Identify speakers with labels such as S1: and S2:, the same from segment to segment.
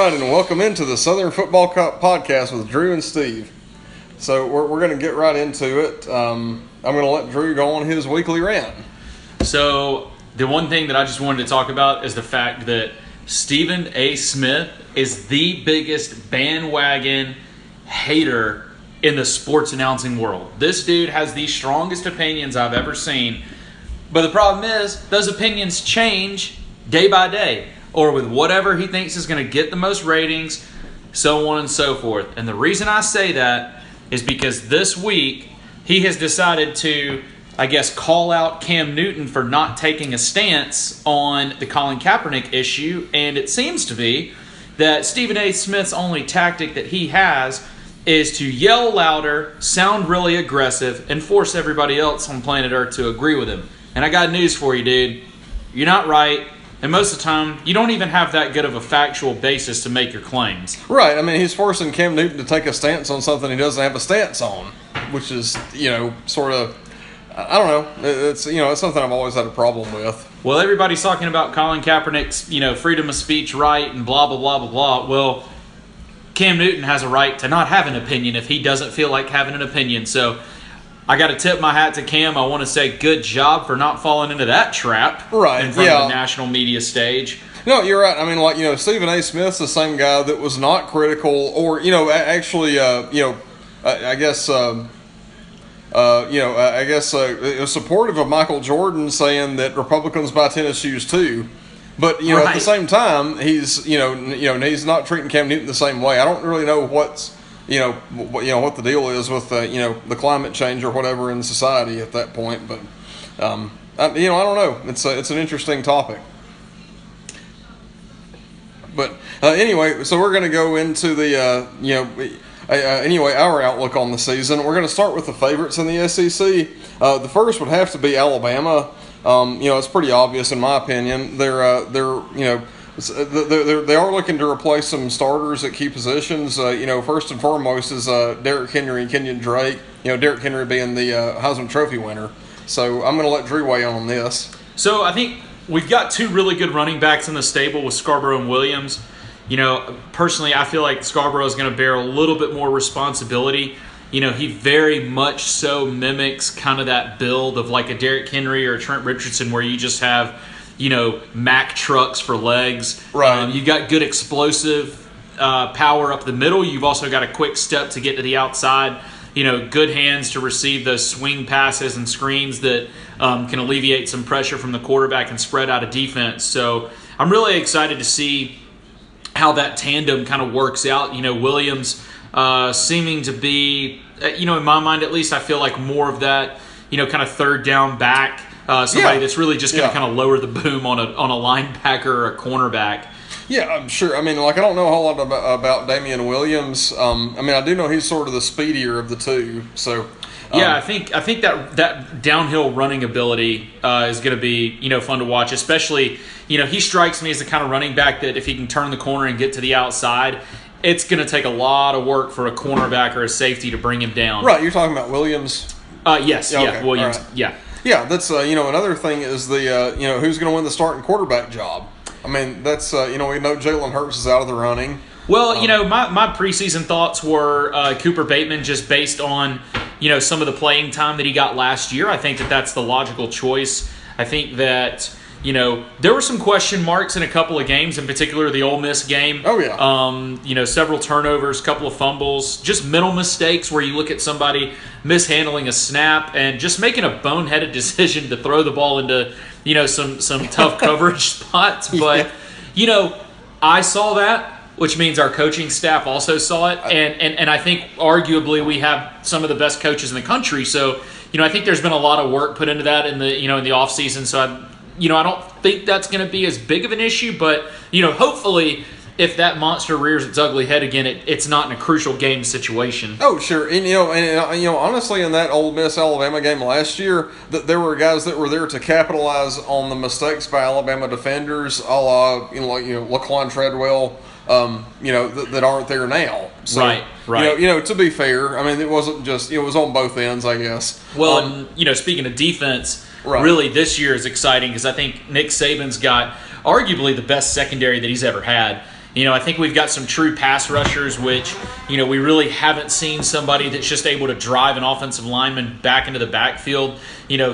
S1: right, and welcome into the Southern Football Cup podcast with Drew and Steve. So we're going to get right into it. I'm going to let Drew go on his weekly rant.
S2: So the one thing that I just wanted to talk about is the fact that Stephen A. Smith is the biggest bandwagon hater in the sports announcing world. This dude has the strongest opinions I've ever seen. But the problem is, those opinions change day by day, or with whatever he thinks is going to get the most ratings, so on and so forth. And the reason I say that is because this week he has decided to, I guess, call out Cam Newton for not taking a stance on the Colin Kaepernick issue. And it seems to be that Stephen A. Smith's only tactic that he has is to yell louder, sound really aggressive, and force everybody else on planet Earth to agree with him. And I got news for you, dude. You're not right. And most of the time, you don't even have that good of a factual basis to make your claims.
S1: Right. I mean, he's forcing Cam Newton to take a stance on something he doesn't have a stance on, which is, sort of, I don't know. It's something I've always had a problem with.
S2: Well, everybody's talking about Colin Kaepernick's, freedom of speech right and blah, blah, blah, blah, blah. Well, Cam Newton has a right to not have an opinion if he doesn't feel like having an opinion. So I got to tip my hat to Cam. I want to say good job for not falling into that trap in front of the national media stage.
S1: No, you're right. I mean, Stephen A. Smith's the same guy that was not critical or, actually, supportive of Michael Jordan saying that Republicans buy tennis shoes too. But, at the same time, he's, he's not treating Cam Newton the same way. I don't really know what the deal is with, the climate change or whatever in society at that point. But, I don't know. It's an interesting topic. But anyway, so we're going to go into the, our outlook on the season. We're going to start with the favorites in the SEC. The first would have to be Alabama. It's pretty obvious in my opinion. They are looking to replace some starters at key positions. First and foremost is Derrick Henry and Kenyon Drake. Derrick Henry being the Heisman Trophy winner. So I'm going to let Drew weigh in on this.
S2: So I think we've got two really good running backs in the stable with Scarborough and Williams. Personally, I feel like Scarborough is going to bear a little bit more responsibility. He very much so mimics kind of that build of like a Derrick Henry or a Trent Richardson where you just have, Mack trucks for legs.
S1: Right.
S2: You've got good explosive power up the middle. You've also got a quick step to get to the outside. Good hands to receive those swing passes and screens that can alleviate some pressure from the quarterback and spread out of defense. So I'm really excited to see how that tandem kind of works out. Williams seeming to be, in my mind at least, I feel like more of that, kind of third down back, somebody that's really just going to kind of lower the boom on a linebacker or a cornerback.
S1: Yeah, I'm sure. I mean, I don't know a whole lot about Damian Williams. I do know he's sort of the speedier of the two. So
S2: I think that downhill running ability is going to be fun to watch. Especially he strikes me as the kind of running back that if he can turn the corner and get to the outside, it's going to take a lot of work for a cornerback or a safety to bring him down.
S1: Right, you're talking about Williams.
S2: Yes, Williams.
S1: Right.
S2: Yeah.
S1: That's another thing is the who's going to win the starting quarterback job. I mean, that's, we know Jalen Hurts is out of the running.
S2: Well, my preseason thoughts were Cooper Bateman just based on, some of the playing time that he got last year. I think that's the logical choice. I think that, there were some question marks in a couple of games, in particular the Ole Miss game.
S1: Oh, yeah.
S2: Several turnovers, couple of fumbles, just mental mistakes where you look at somebody mishandling a snap and just making a boneheaded decision to throw the ball into some tough coverage spots. But, I saw that, which means our coaching staff also saw it. And I think arguably we have some of the best coaches in the country. So, I think there's been a lot of work put into that in the, in the offseason. So, I don't think that's going to be as big of an issue. But, hopefully if that monster rears its ugly head again, it's not in a crucial game situation.
S1: Oh, sure. And, honestly, in that Ole Miss Alabama game last year, there were guys that were there to capitalize on the mistakes by Alabama defenders, a la, Laquan Treadwell, that aren't there now. So,
S2: Right.
S1: To be fair, it wasn't just, it was on both ends, I guess.
S2: Well, speaking of defense, really this year is exciting because I think Nick Saban's got arguably the best secondary that he's ever had. I think we've got some true pass rushers, which, we really haven't seen somebody that's just able to drive an offensive lineman back into the backfield,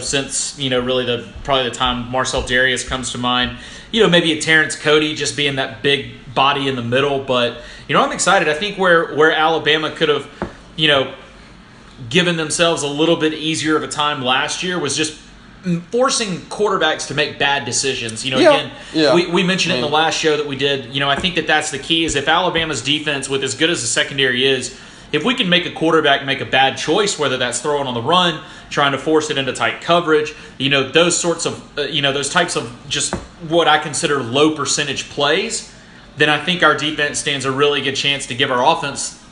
S2: since, really probably the time Marcel Darius comes to mind. Maybe a Terrence Cody just being that big body in the middle. But, I'm excited. I think where Alabama could have, given themselves a little bit easier of a time last year was just forcing quarterbacks to make bad decisions. We mentioned it in the last show that we did. I think that's the key is if Alabama's defense, with as good as the secondary is, if we can make a quarterback make a bad choice, whether that's throwing on the run, trying to force it into tight coverage, those sorts of, those types of just what I consider low percentage plays, then I think our defense stands a really good chance to give our offense,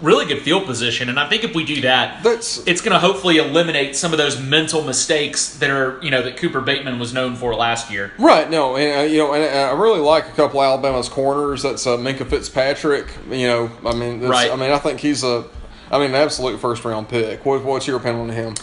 S2: really good field position. And I think if we do that, it's going to hopefully eliminate some of those mental mistakes that are, that Cooper Bateman was known for last year.
S1: Right. No, and, and I really like a couple of Alabama's corners. That's Minkah Fitzpatrick. I think he's an absolute first-round pick. What's your opinion on him?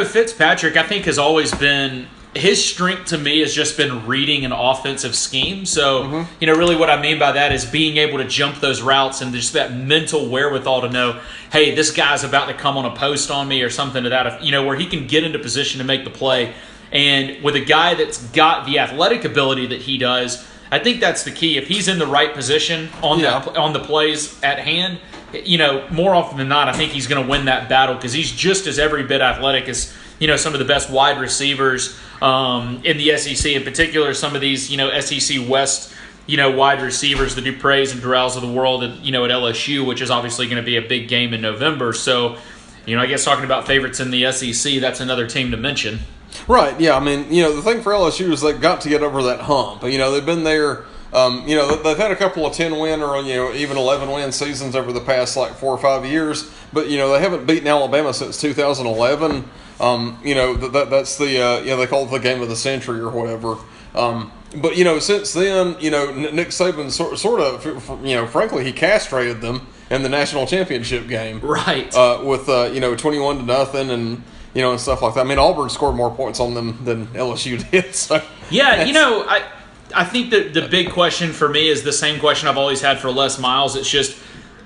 S2: Fitzpatrick, I think, has always been – his strength to me has just been reading an offensive scheme. So, really what I mean by that is being able to jump those routes and just that mental wherewithal to know, hey, this guy's about to come on a post on me or something to that, where he can get into position to make the play. And with a guy that's got the athletic ability that he does, I think that's the key. If he's in the right position on the plays at hand, more often than not, I think he's going to win that battle because he's just as every bit athletic as some of the best wide receivers in the SEC, in particular some of these SEC West wide receivers, the Dupreys and Durrells of the world at LSU, which is obviously going to be a big game in November. So I guess talking about favorites in the SEC, that's another team to mention.
S1: Right. Yeah. The thing for LSU is they've got to get over that hump. They've been there. They've had a couple of 10-win or even 11-win seasons over the past 4 or 5 years, but they haven't beaten Alabama since 2011. That's the they call it the game of the century or whatever. But since then, Nick Saban sort of frankly he castrated them in the national championship game,
S2: right?
S1: With 21-0 and stuff like that. Auburn scored more points on them than LSU did. So
S2: yeah, I think that the big question for me is the same question I've always had for Les Miles. It's just,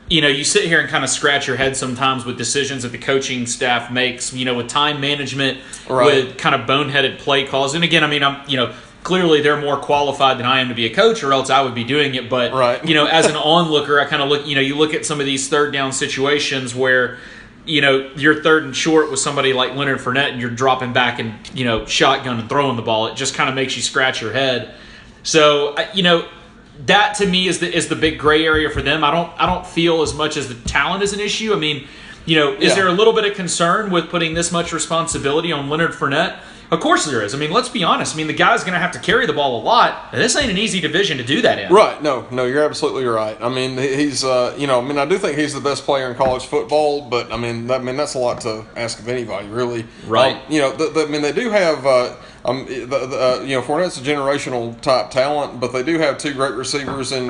S2: you sit here and kind of scratch your head sometimes with decisions that the coaching staff makes, with time management, with kind of boneheaded play calls. And again, I'm, clearly they're more qualified than I am to be a coach, or else I would be doing it. But, as an onlooker, I kind of look, you look at some of these third down situations where, you're third and short with somebody like Leonard Fournette and you're dropping back and, shotgun and throwing the ball. It just kind of makes you scratch your head. So, that to me is the big gray area for them. I don't feel as much as the talent is an issue. Is there a little bit of concern with putting this much responsibility on Leonard Fournette? Of course there is. Let's be honest. The guy's going to have to carry the ball a lot, and this ain't an easy division to do that in.
S1: Right. No, you're absolutely right. He's, I do think he's the best player in college football, but, that's a lot to ask of anybody, really.
S2: Right.
S1: They do have, Fournette's a generational type talent, but they do have two great receivers in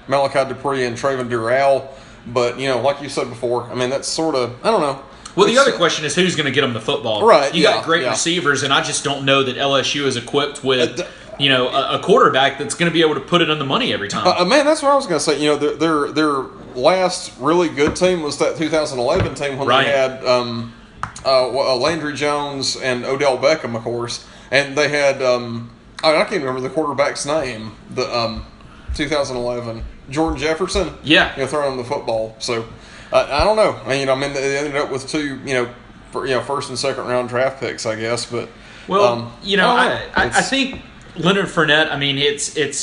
S1: Malachi Dupree and Trayvon Durrell. But, like you said before, that's sort of, I don't know.
S2: Well, the other question is who's going to get them the football.
S1: Right.
S2: You got great receivers, and I just don't know that LSU is equipped with, a quarterback that's going to be able to put it on the money every time.
S1: That's what I was going to say. Their last really good team was that 2011 team when they had Landry Jones and Odell Beckham, of course. And they had, I can't remember the quarterback's name, the 2011. Jordan Jefferson?
S2: Yeah.
S1: Throwing the football. So, I don't know. They ended up with two, first and second round draft picks, I guess. But
S2: I think Leonard Fournette.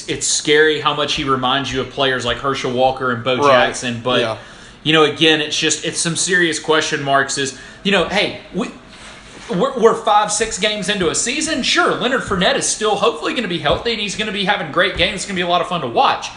S2: It's scary how much he reminds you of players like Herschel Walker and Bo Jackson. But again, it's some serious question marks. Hey, we're 5-6 games into a season. Sure, Leonard Fournette is still hopefully going to be healthy and he's going to be having great games. It's going to be a lot of fun to watch.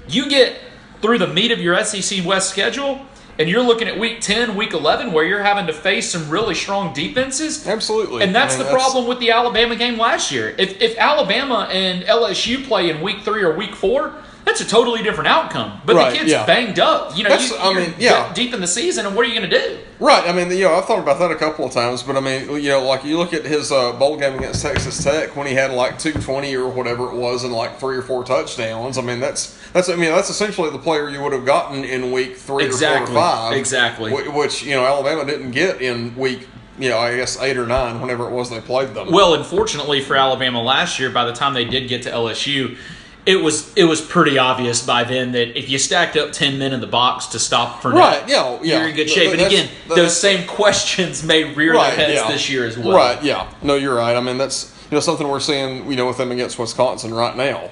S2: You get through the meat of your SEC West schedule, and you're looking at Week 10, Week 11, where you're having to face some really strong defenses.
S1: Absolutely.
S2: And that's the problem with the Alabama game last year. If Alabama and LSU play in Week 3 or Week 4, that's a totally different outcome. But the kid's banged up. You know, deep in the season, and what are you going to do?
S1: Right. I mean, I've thought about that a couple of times, but I mean, like you look at his bowl game against Texas Tech when he had like 220 or whatever it was and like 3 or 4 touchdowns. I mean, that's essentially the player you would have gotten in week 3 or 4 or 5.
S2: Exactly.
S1: Which Alabama didn't get in week, I guess 8 or 9, whenever it was they played them.
S2: Well, unfortunately for Alabama last year, by the time they did get to LSU, it was pretty obvious by then that if you stacked up 10 men in the box to stop Fournette, you're in good shape. And again, those same questions may rear their heads this year as well.
S1: Right, yeah. No, you're right. I mean, that's something we're seeing, with them against Wisconsin right now.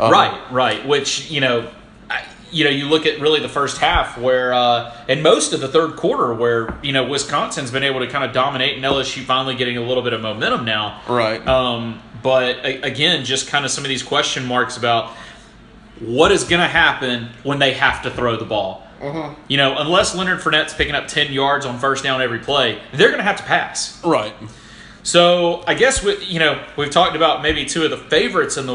S2: Right. Which, you look at really the first half where, and most of the third quarter where, Wisconsin's been able to kind of dominate and LSU finally getting a little bit of momentum now.
S1: Right.
S2: But again, just kind of some of these question marks about what is going to happen when they have to throw the ball. Unless Leonard Fournette's picking up 10 yards on first down every play, they're going to have to pass.
S1: Right.
S2: So I guess we've talked about maybe 2 of the favorites in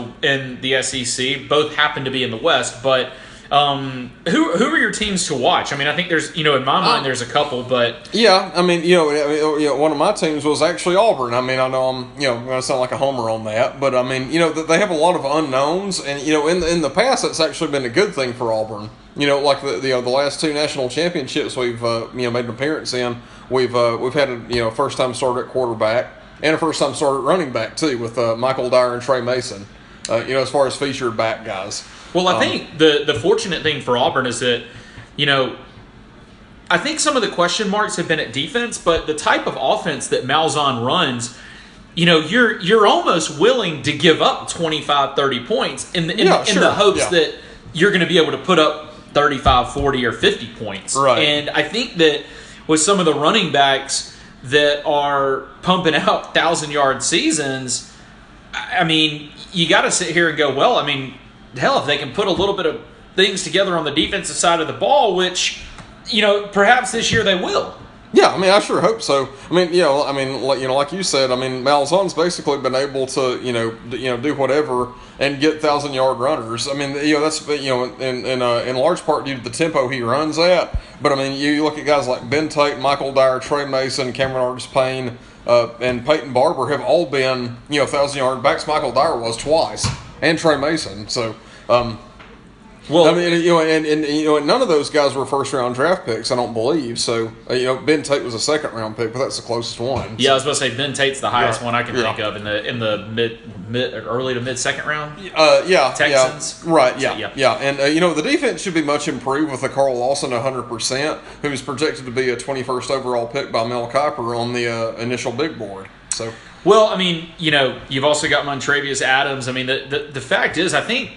S2: the SEC. Both happen to be in the West, but who are your teams to watch? I mean, I think there's in my mind there's a couple, but
S1: I mean, one of my teams was actually Auburn. I mean, I know I'm going to sound like a homer on that, but I mean, they have a lot of unknowns, and in the past that's actually been a good thing for Auburn. Like the last 2 national championships we've made an appearance in, we've had a first time starter at quarterback and a first time starter at running back too with Michael Dyer and Trey Mason. As far as featured back guys.
S2: Well, I think the fortunate thing for Auburn is that, I think some of the question marks have been at defense, but the type of offense that Malzahn runs, you're almost willing to give up 25, 30 points in the hopes that you're going to be able to put up 35, 40, or 50 points.
S1: Right.
S2: And I think that with some of the running backs that are pumping out 1,000-yard seasons, I mean, you got to sit here and go, well, I mean, hell, if they can put a little bit of things together on the defensive side of the ball, which, perhaps this year they will.
S1: Yeah, I mean, I sure hope so. I mean, like you said, I mean, Malzahn's basically been able to, do whatever and get 1,000-yard runners. I mean, that's in large part due to the tempo he runs at. But I mean, you look at guys like Ben Tate, Michael Dyer, Trey Mason, Cameron Artis-Payne, and Peyton Barber have all been, 1,000-yard backs. Michael Dyer was twice, and Trey Mason. So, well, I mean, and none of those guys were first-round draft picks, I don't believe. So, Ben Tate was a second-round pick, but that's the closest one.
S2: Yeah, I was about to say Ben Tate's the highest one I can think of in the mid early to mid-second round. Texans.
S1: Right. Yeah. And the defense should be much improved with a Carl Lawson 100%, who's projected to be a 21st overall pick by Mel Kiper on the initial big board. So.
S2: Well, I mean, you've also got Montrevious Adams. I mean, the fact is, I think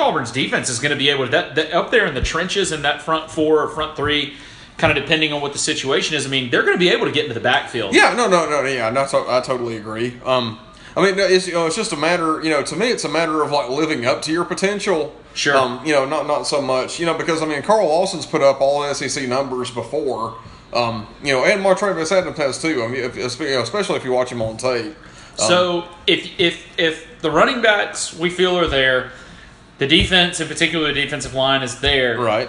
S2: Auburn's defense is going to be able to up there in the trenches in that front 4 or front 3, kind of depending on what the situation is. I mean, they're going to be able to get into the backfield.
S1: Yeah, I totally agree. I mean, it's just a matter. To me, it's a matter of like living up to your potential.
S2: Sure.
S1: Not so much. Because I mean, Carl Lawson's put up all SEC numbers before. And Montrevious Adams has too. I mean, especially if you watch him on tape.
S2: So if the running backs we feel are there, the defense, in particular the defensive line, is there.
S1: Right.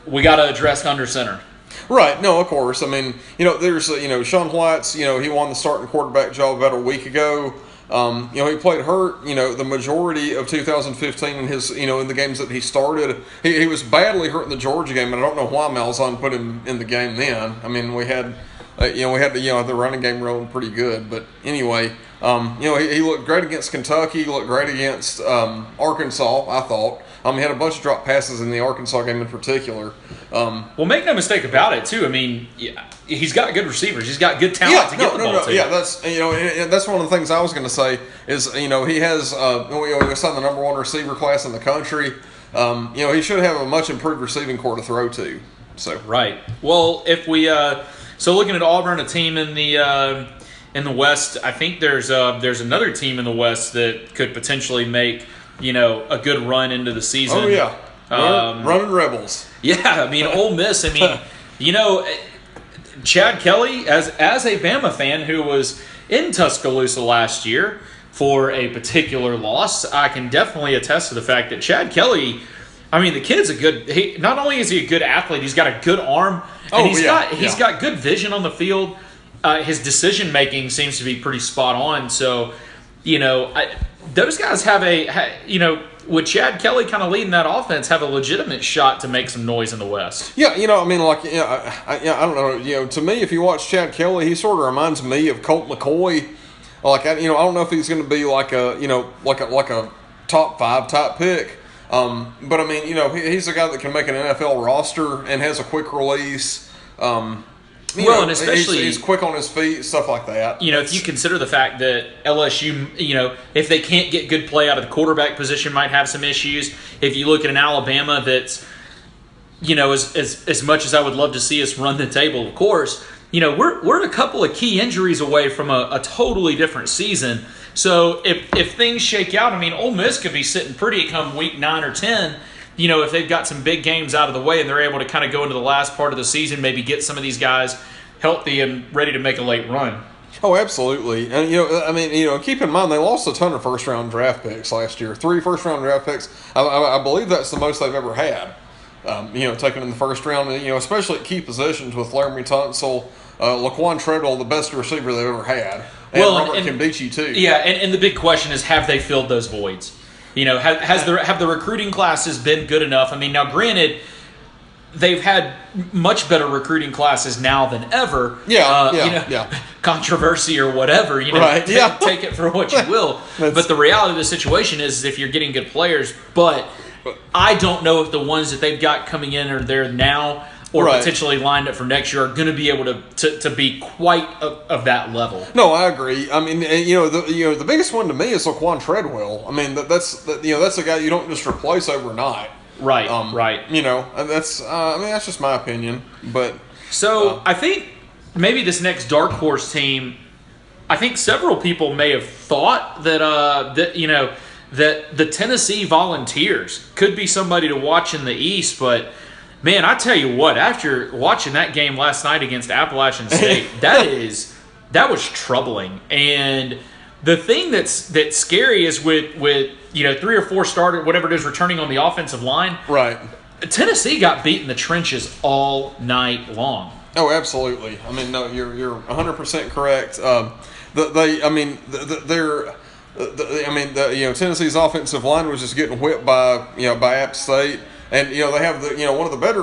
S2: We got to address under center.
S1: Right. No, of course. I mean, there's Sean White's. He won the starting quarterback job about a week ago. He played hurt, the majority of 2015 in his, in the games that he started. He was badly hurt in the Georgia game, and I don't know why Malzahn put him in the game then. I mean, we had the running game rolling pretty good, but anyway, he looked great against Kentucky. He looked great against Arkansas, I thought. He had a bunch of drop passes in the Arkansas game in particular.
S2: Well, make no mistake about it, too. I mean, he's got good receivers. He's got good talent to get the ball to.
S1: Yeah, that's one of the things I was going to say is, he has he signed the number 1 receiver class in the country. He should have a much improved receiving core to throw to. So
S2: right. Well, if we so looking at Auburn, a team in the West, I think there's another team in the West that could potentially make a good run into the season.
S1: Oh yeah, running Rebels.
S2: Yeah, I mean Ole Miss. I mean, Chad Kelly, as a Bama fan who was in Tuscaloosa last year, for a particular loss. I can definitely attest to the fact that Chad Kelly, I mean, the kid's not only is he a good athlete, he's got a good arm, and he's got good vision on the field. His decision making seems to be pretty spot on. So, those guys with Chad Kelly kind of leading that offense, have a legitimate shot to make some noise in the West.
S1: Yeah, I don't know. To me, if you watch Chad Kelly, he sort of reminds me of Colt McCoy. I don't know if he's going to be like a top 5 type pick. But I mean, he's a guy that can make an NFL roster and has a quick release. And especially he's quick on his feet, stuff like that.
S2: If you consider the fact that LSU, if they can't get good play out of the quarterback position, might have some issues. If you look at an Alabama that's, as much as I would love to see us run the table, of course, we're a couple of key injuries away from a totally different season. So if things shake out, I mean, Ole Miss could be sitting pretty come week 9 or 10. If they've got some big games out of the way and they're able to kind of go into the last part of the season, maybe get some of these guys healthy and ready to make a late run.
S1: Oh, absolutely. And, keep in mind they lost a ton of first-round draft picks last year. 3 first-round draft picks. I believe that's the most they've ever had, taken in the first round. Especially at key positions with Laramie Tunsil, Laquan Treadwell, the best receiver they've ever had. And Robert Kimbichi, too.
S2: Yeah, and the big question is, have they filled those voids? Have the recruiting classes been good enough? I mean, now granted, they've had much better recruiting classes now than ever. Controversy or whatever,
S1: right.
S2: Take it for what you will. But the reality of the situation is if you're getting good players, but I don't know if the ones that they've got coming in are there now or potentially lined up for next year are going to be able to be quite of that level.
S1: No, I agree. I mean, the biggest one to me is Laquan Treadwell. I mean, that's a guy you don't just replace overnight.
S2: Right. Right.
S1: And that's that's just my opinion. But
S2: I think maybe this next dark horse team, I think several people may have thought that that the Tennessee Volunteers could be somebody to watch in the East, but man, I tell you what, after watching that game last night against Appalachian State, that was troubling. And the thing that's scary is with 3 or 4 starter, whatever it is, returning on the offensive line.
S1: Right.
S2: Tennessee got beat in the trenches all night long.
S1: Oh, absolutely. I mean, no, you're 100% correct. Tennessee's offensive line was just getting whipped by App State. And, they have one of the better,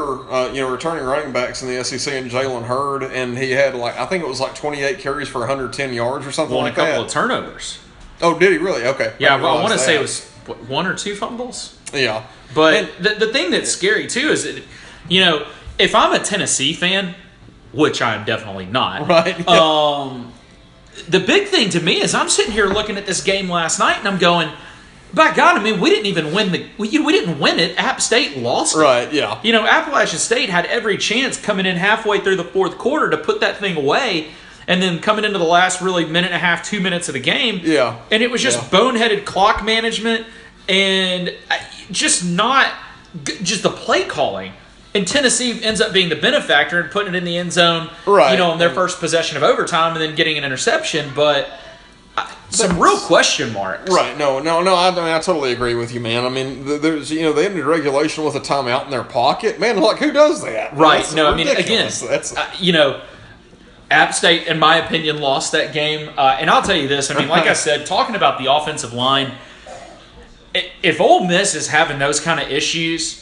S1: returning running backs in the SEC in Jalen Hurd. And he had, I think it was 28 carries for 110 yards or something like that.
S2: A couple of turnovers.
S1: Oh, did he really? Okay.
S2: Yeah, I want to say it was 1 or 2 fumbles.
S1: Yeah.
S2: But the thing that's scary, too, is that, if I'm a Tennessee fan, which I am definitely not.
S1: Right. Yeah.
S2: The big thing to me is I'm sitting here looking at this game last night and I'm going, by God, I mean, we didn't even win we didn't win it. App State lost it.
S1: Right, yeah.
S2: Appalachian State had every chance coming in halfway through the fourth quarter to put that thing away, and then coming into the last really minute and a half, 2 minutes of the game.
S1: Yeah.
S2: And it was just boneheaded clock management and just the play calling. And Tennessee ends up being the benefactor and putting it in the end zone, on their first possession of overtime and then getting an interception. But some real question marks.
S1: Right. No. I totally agree with you, man. I mean, there's they ended regulation with a timeout in their pocket. Man, who does that?
S2: Right.
S1: That's
S2: no,
S1: ridiculous.
S2: I mean, again, App State, in my opinion, lost that game. And I'll tell you this. I mean, like I said, talking about the offensive line, if Ole Miss is having those kind of issues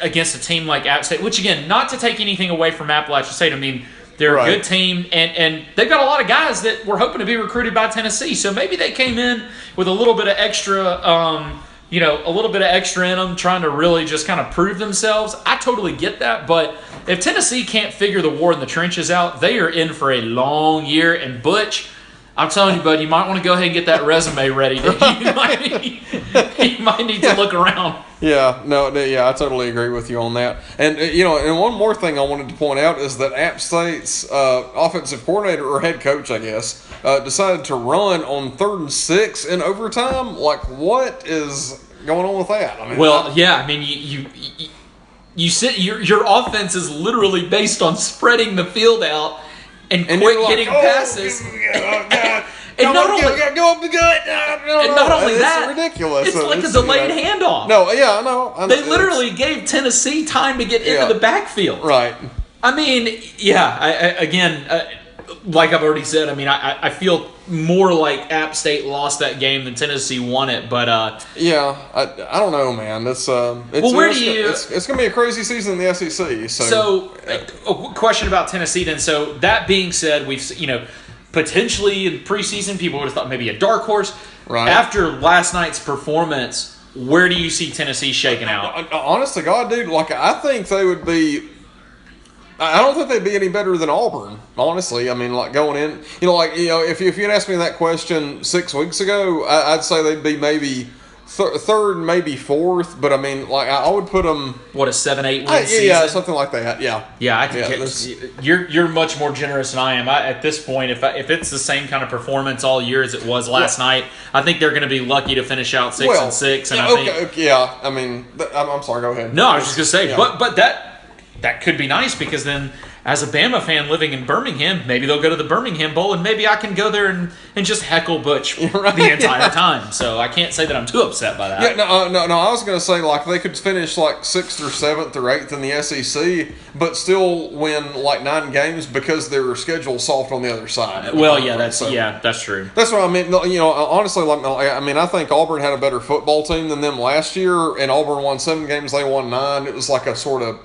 S2: against a team like App State, which, again, not to take anything away from Appalachian State. I mean, they're a good team, and they've got a lot of guys that were hoping to be recruited by Tennessee. So maybe they came in with a little bit of extra, a little bit of extra in them, trying to really just kind of prove themselves. I totally get that, but if Tennessee can't figure the war in the trenches out, they are in for a long year. And Butch, I'm telling you, bud, you might want to go ahead and get that resume ready. You might need to look around.
S1: I totally agree with you on that. And, and one more thing I wanted to point out is that App State's offensive coordinator, or head coach, I guess, decided to run on 3rd and 6 in overtime. What is going on with that? I mean, your offense is literally based on spreading the field out and quick hitting passes.
S2: And not only
S1: go up the gut.
S2: And not only that,
S1: it's ridiculous.
S2: It's like a delayed handoff.
S1: No, yeah, I know.
S2: They literally gave Tennessee time to get into the backfield.
S1: Right.
S2: I mean, yeah. Like I've already said, I mean, I feel more like App State lost that game than Tennessee won it. But
S1: I don't know, man. It's going to be a crazy season in the SEC.
S2: So a question about Tennessee then. So that being said, we've potentially in preseason people would have thought maybe a dark horse.
S1: Right.
S2: After last night's performance, where do you see Tennessee shaking out?
S1: Honest to God, dude, I think they would be. I don't think they'd be any better than Auburn, honestly. I mean, going in, if you'd asked me that question 6 weeks ago, I'd say they'd be maybe third, maybe fourth. But I mean, I would put them.
S2: What, a 7-8 win season?
S1: Yeah, something like that. Yeah.
S2: Yeah, I think you're much more generous than I am. At this point, if it's the same kind of performance all year as it was last night, I think they're going to be lucky to finish out 6-6. And
S1: I mean, I'm sorry. Go ahead.
S2: No, I was just going to say, but that could be nice because then as a Bama fan living in Birmingham, maybe they'll go to the Birmingham Bowl and maybe I can go there and just heckle Butch the entire time. So I can't say that I'm too upset by that.
S1: Yeah, no. I was going to say they could finish 6th or 7th or 8th in the SEC, but still win 9 games because their schedule's soft on the other side.
S2: Well, that's true.
S1: That's what I mean. Honestly, I think Auburn had a better football team than them last year, and Auburn won 7 games, they won 9. It was like a sort of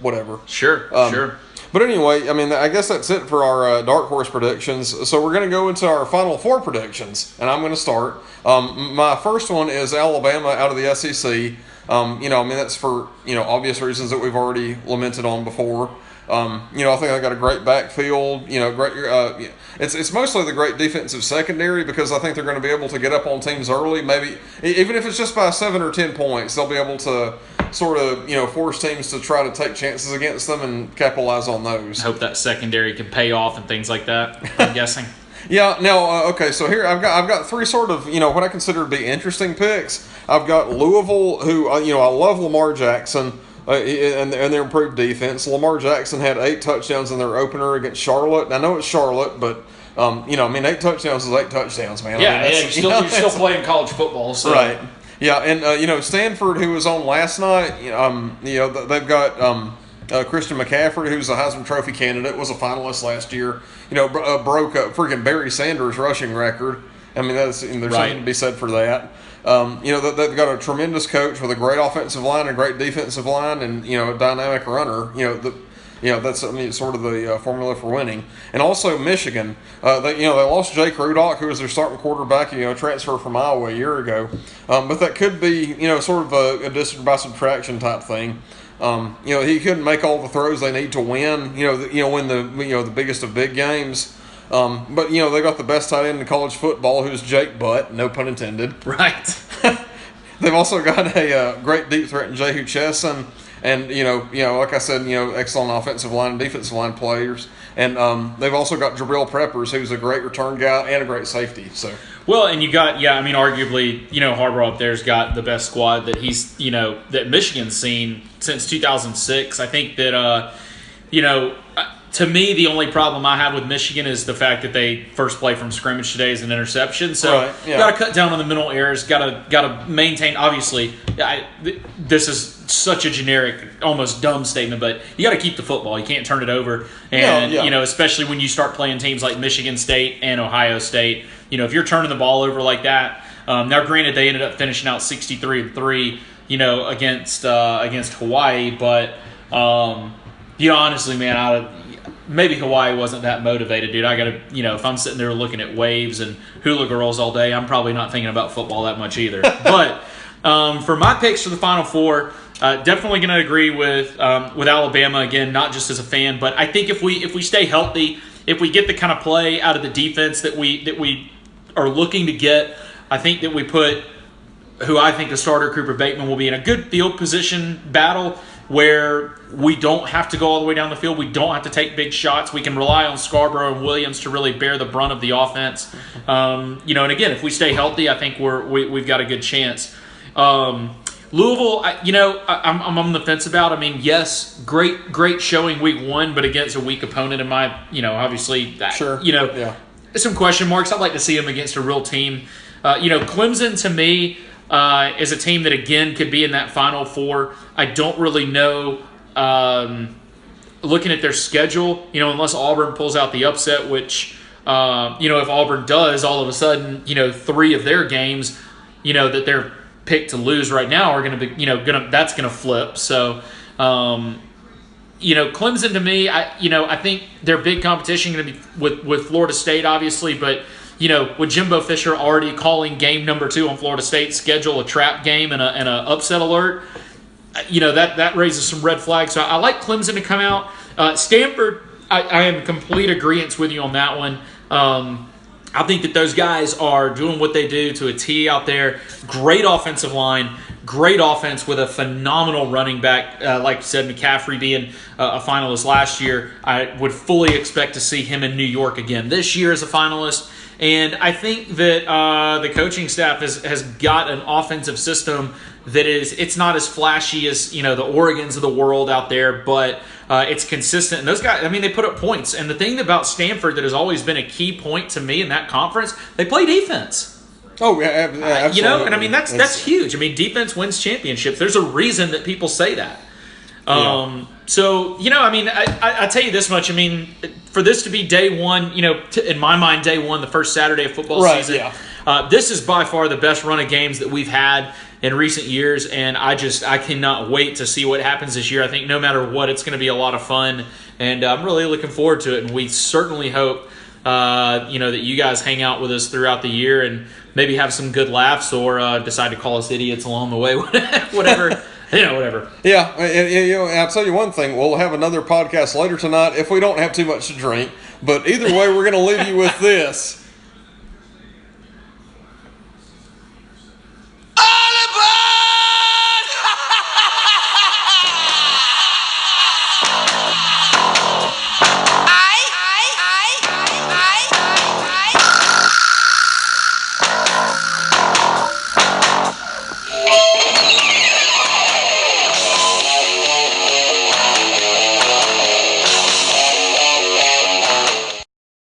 S1: whatever.
S2: Sure.
S1: But anyway, I mean, I guess that's it for our dark horse predictions. So we're going to go into our Final Four predictions, and I'm going to start. My first one is Alabama out of the SEC. That's for obvious reasons that we've already lamented on before. I think I got a great backfield. Great. It's mostly the great defensive secondary because I think they're going to be able to get up on teams early. Maybe even if it's just by 7 or 10 points, they'll be able to sort of force teams to try to take chances against them and capitalize on those.
S2: I hope that secondary can pay off and things like that. I'm guessing.
S1: Yeah. Now, okay. So here I've got 3 sort of what I consider to be interesting picks. I've got Louisville, who I love Lamar Jackson. And their improved defense. Lamar Jackson had 8 touchdowns in their opener against Charlotte. And I know it's Charlotte, but 8 touchdowns is 8 touchdowns, man.
S2: You're still playing college football, so.
S1: Right. Yeah, and Stanford, who was on last night, they've got Christian McCaffrey, who's a Heisman Trophy candidate, was a finalist last year. Broke a freaking Barry Sanders rushing record. I mean, there's something to be said for that. They've got a tremendous coach with a great offensive line, a great defensive line, and a dynamic runner. That's sort of the formula for winning. And also Michigan, they lost Jake Rudock, who was their starting quarterback, transfer from Iowa a year ago. But that could be sort of a addition by subtraction type thing. He couldn't make all the throws they need to win. Win the biggest of big games. But they got the best tight end in college football, who's Jake Butt, no pun intended.
S2: Right.
S1: They've also got a great deep threat in Jehu Chesson, and like I said, excellent offensive line and defensive line players, and they've also got Jabril Peppers, who's a great return guy and a great safety. So. Well,
S2: and you got arguably Harbaugh up there's got the best squad that he's that Michigan's seen since 2006. I think that to me, the only problem I have with Michigan is the fact that they first play from scrimmage today is an interception. So got to cut down on the mental errors. Got to maintain. Obviously, this is such a generic, almost dumb statement, but you got to keep the football. You can't turn it over. And especially when you start playing teams like Michigan State and Ohio State. If you're turning the ball over like that. Now, granted, they ended up finishing out 63-3. Against Hawaii, but honestly, man, maybe Hawaii wasn't that motivated, dude. I got to, if I'm sitting there looking at waves and hula girls all day, I'm probably not thinking about football that much either. But for my picks for the Final Four, definitely going to agree with Alabama again, not just as a fan, but I think if we stay healthy, if we get the kind of play out of the defense that we are looking to get, I think that we put who I think the starter, Cooper Bateman, will be in a good field position battle where we don't have to go all the way down the field. We don't have to take big shots. We can rely on Scarborough and Williams to really bear the brunt of the offense. And again, if we stay healthy, I think we've got a good chance. Louisville, I'm on the fence about. I mean, yes, great showing week 1, but against a weak opponent in my, obviously, that,
S1: sure. Yeah.
S2: some question marks. I'd like to see them against a real team. Clemson to me is a team that again could be in that Final Four. I don't really know. Looking at their schedule, unless Auburn pulls out the upset, which if Auburn does, all of a sudden, 3 of their games, that they're picked to lose right now are going to be, that's going to flip. So, Clemson to me, I think their big competition going to be with Florida State, obviously, but with Jimbo Fisher already calling game number 2 on Florida State, schedule a trap game and a upset alert, that raises some red flags. So I like Clemson to come out. Stanford, I am in complete agreement with you on that one. I think that those guys are doing what they do to a T out there. Great offensive line, great offense with a phenomenal running back. Like you said, McCaffrey being a finalist last year, I would fully expect to see him in New York again this year as a finalist. And I think that the coaching staff has got an offensive system that it's not as flashy as, the Oregons of the world out there, but it's consistent. And those guys, they put up points. And the thing about Stanford that has always been a key point to me in that conference, they play defense.
S1: Oh, yeah, absolutely.
S2: and that's huge. Defense wins championships. There's a reason that people say that. So, I tell you this much. For this to be day one, in my mind, day one, the first Saturday of football season, this is by far the best run of games that we've had in recent years, and I cannot wait to see what happens this year. I think no matter what, it's going to be a lot of fun, and I'm really looking forward to it, and we certainly hope that you guys hang out with us throughout the year and maybe have some good laughs or decide to call us idiots along the way, whatever. Whatever.
S1: Yeah, and I'll tell you one thing. We'll have another podcast later tonight if we don't have too much to drink. But either way, we're going to leave you with this.